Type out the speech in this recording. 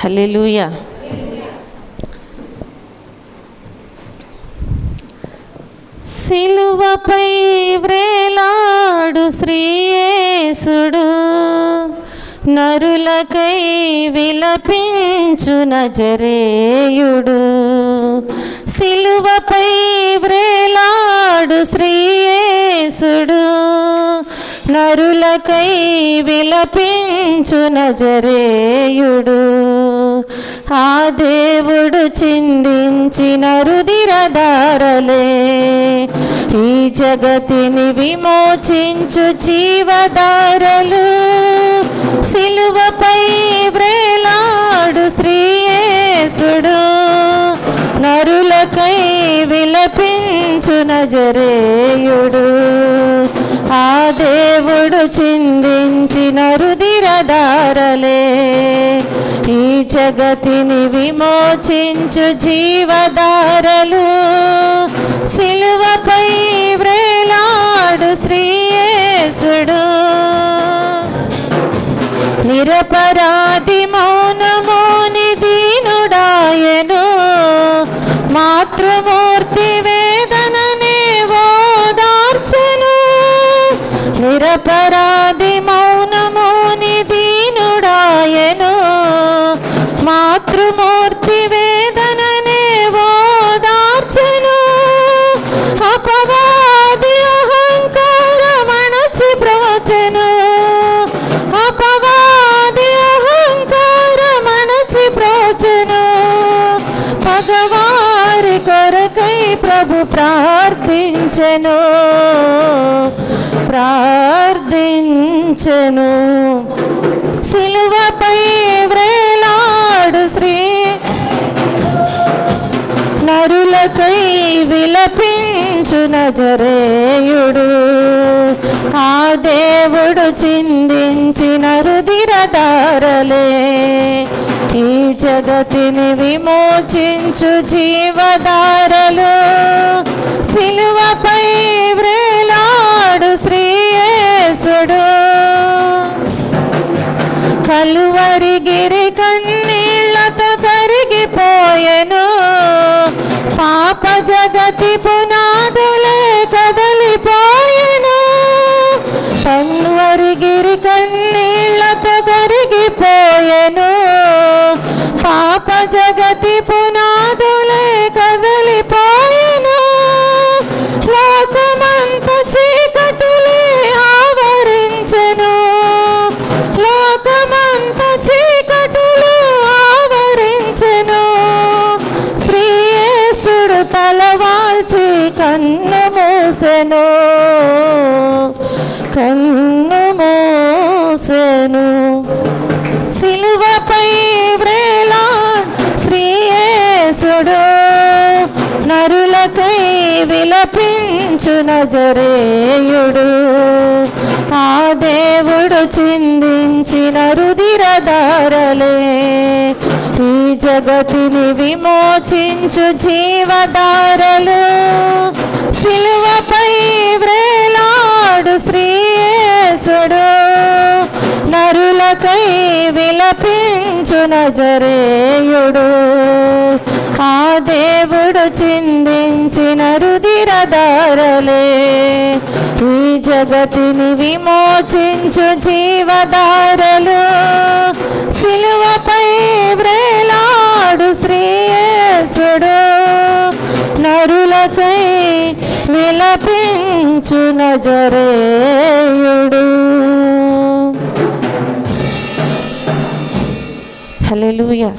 హల్లెలూయా. సిలువపై వ్రేలాడు శ్రీయేసుడు, నరులకై విలపించు నజరేయుడు. సిలువపై వ్రేలాడు శ్రీయేసుడు, నరులకై విలపించు నజరేయుడు. ఆ దేవుడు చిందించిన రుధిరధారలే ఈ జగతిని విమోచించు జీవధారలు. సిలువపై వ్రేలాడు శ్రీయేసుడు, నరులకై విలపించు నజరేయుడు. ఆ దేవుడు చిందించిన రుధిరధారలే ఈ జగతిని విమోచించు జీవధారలు. సిలువపై వ్రేలాడు శ్రీయేసుడు, నిరపరాధి మౌనమోని దీనుడాయను. మాతృమూర్తి వేదననే ఓదార్చెను. నిరపరాధి మౌనమోని దీనుడాయను. మాతృమూర్తి వేదననే ఓదార్చెను. అపవాది అహంకారమణచి ప్రోచెను. అపవాది అహంకారమణచి ప్రోచెను. పగవారి కొరకై ప్రభు ప్రార్థించెను. ప్రార్థించెను. సిలువపై వ్రేలాడు శ్రీ, నరులకై విలపించు నజరేయుడు. ఆ దేవుడు చిందించిన రుధిరధారలే ఈ జగతిని విమోచించు జీవధారలు. సిలువపై వ్రేలాడు శ్రీయేసుడు, కలువరి గిరి కన్నీళ్లతో కరిగిపోయెను. పాప జగతి పునాదులే కదలిపోయెను. కలువరి గిరి కన్నీళ్లతో కరిగిపోయెను. పాప జగతి పునాదులే కదలిపోయెను. లోకమంత చీకటులే ఆవరించెను. లోకమంత చీకటులు ఆవరించెను. శ్రీయేసుడు తలవాల్చి కన్ను మూసెను. కన్ను మూసెను. సిలువపై వ్రేలాడు శ్రీయేసుడు, నరులకై విలపించు నజరేయుడు. ఆ దేవుడు చిందించిన రుధిరధారలే ఈ జగతిని విమోచించు జీవధారలు. సిలువపై వ్రేలాడు శ్రీయేసుడు, నరులకై విలపించు నజరేయుడు. ఆ దేవుడు చిందించిన రుధిరధారలే ఈ జగతిని విమోచించు జీవధారలు. సిలువపై వ్రేలాడు శ్రీయేసుడు, నరులకై విలపించు నజరేయుడు. హల్లెలూయా.